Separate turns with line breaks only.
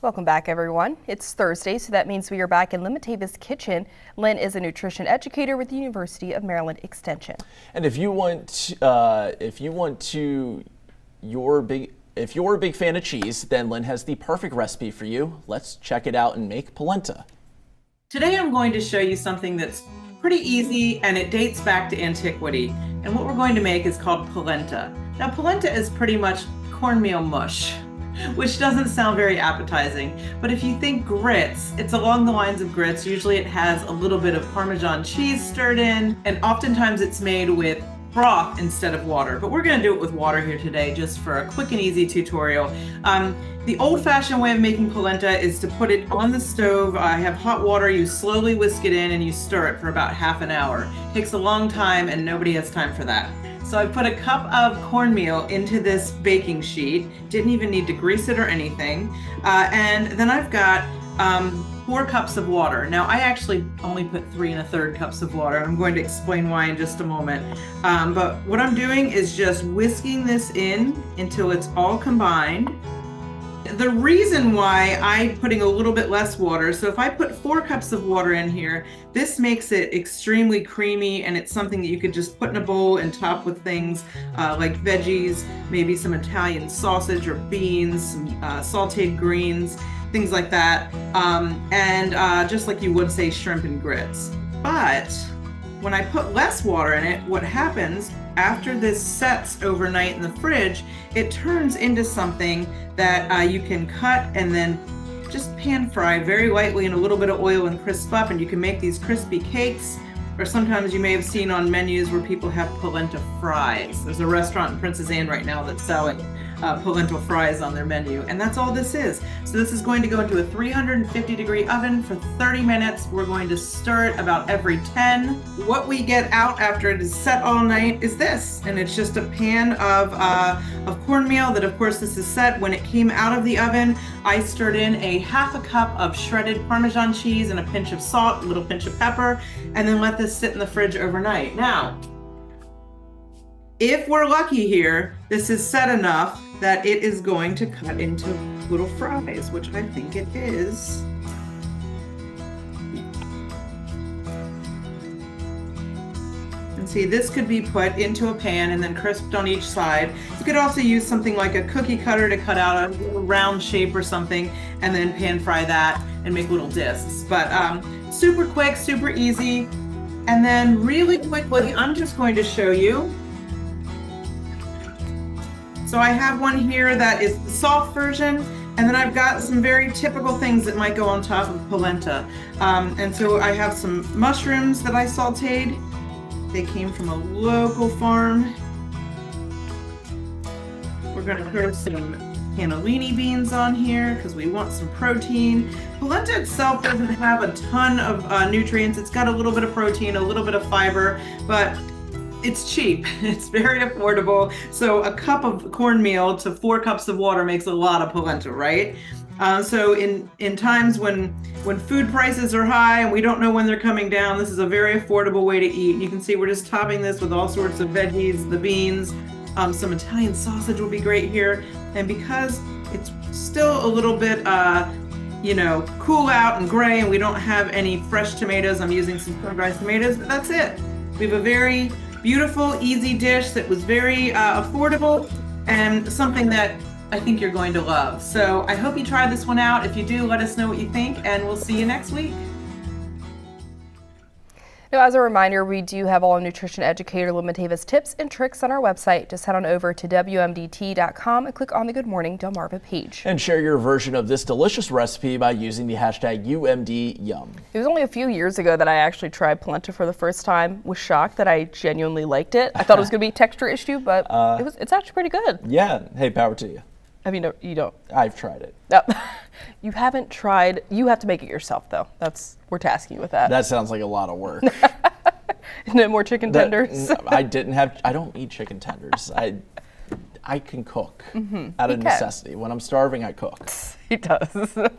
Welcome back, everyone. It's Thursday, so that means we are back in Lynn Matava's kitchen. Lynn is a nutrition educator with the University of Maryland Extension.
And if you're a big fan of cheese, then Lynn has the perfect recipe for you. Let's check it out and make polenta.
Today I'm going to show you something that's pretty easy and it dates back to antiquity. And what we're going to make is called polenta. Now polenta is pretty much cornmeal mush, which doesn't sound very appetizing. But if you think grits, it's along the lines of grits. Usually it has a little bit of Parmesan cheese stirred in, and oftentimes it's made with broth instead of water. But we're gonna do it with water here today just for a quick and easy tutorial. The old-fashioned way of making polenta is to put it on the stove. I have hot water, you slowly whisk it in and you stir it for about half an hour. It takes a long time and nobody has time for that. So I put a cup of cornmeal into this baking sheet. Didn't even need to grease it or anything. And then I've got 4 cups of water. Now I actually only put 3 1/3 cups of water. I'm going to explain why in just a moment. But what I'm doing is just whisking this in until it's all combined. The reason why I'm putting a little bit less water, so if I put 4 cups of water in here, this makes it extremely creamy, and it's something that you could just put in a bowl and top with things like veggies, maybe some Italian sausage or beans, some sauteed greens, things like that, and just like you would say shrimp and grits. But when I put less water in it, what happens after this sets overnight in the fridge, it turns into something that you can cut and then just pan fry very lightly in a little bit of oil and crisp up, and you can make these crispy cakes. Or sometimes you may have seen on menus where people have polenta fries. There's a restaurant in Princess Anne right now that's selling polenta fries on their menu, and that's all this is. So this is going to go into a 350-degree oven for 30 minutes. We're going to stir it about every 10. What we get out after it is set all night is this, and it's just a pan of cornmeal that, of course, this is set. When it came out of the oven, I stirred in a 1/2 cup of shredded Parmesan cheese and a pinch of salt, a little pinch of pepper, and then let this sit in the fridge overnight. Now, if we're lucky here, this is set enough that it is going to cut into little fries, which I think it is. And see, this could be put into a pan and then crisped on each side. You could also use something like a cookie cutter to cut out a little round shape or something and then pan fry that and make little discs. But super quick, super easy. And then really quickly, I'm just going to show you. So I have one here that is the soft version, and then I've got some very typical things that might go on top of polenta. And so I have some mushrooms that I sauteed. They came from a local farm. We're gonna throw some cannellini beans on here because we want some protein. Polenta itself doesn't have a ton of nutrients. It's got a little bit of protein, a little bit of fiber, but it's cheap. It's very affordable. So a cup of cornmeal to 4 cups of water makes a lot of polenta, right? So in times when food prices are high and we don't know when they're coming down, this is a very affordable way to eat. You can see we're just topping this with all sorts of veggies, the beans, some Italian sausage will be great here. And because it's still a little bit, cool out and gray, and we don't have any fresh tomatoes, I'm using some sun-dried tomatoes, but that's it. We have a very beautiful, easy dish that was very affordable and something that I think you're going to love. So I hope you try this one out. If you do, let us know what you think, and we'll see you next week.
Now, as a reminder, we do have all Nutrition Educator Lynn Matava's tips and tricks on our website. Just head on over to WMDT.com and click on the Good Morning Delmarva page.
And share your version of this delicious recipe by using the hashtag UMDYum.
It was only a few years ago that I actually tried polenta for the first time. Was shocked that I genuinely liked it. I thought it was going to be a texture issue, but it's actually pretty good.
Yeah. Hey, power to you.
I mean, you don't.
I've tried it.
No, you haven't tried. You have to make it yourself, though. We're tasking you with that.
That sounds like a lot of work.
No more chicken tenders.
I don't eat chicken tenders. I can cook out of necessity. When I'm starving, I cook.
He does.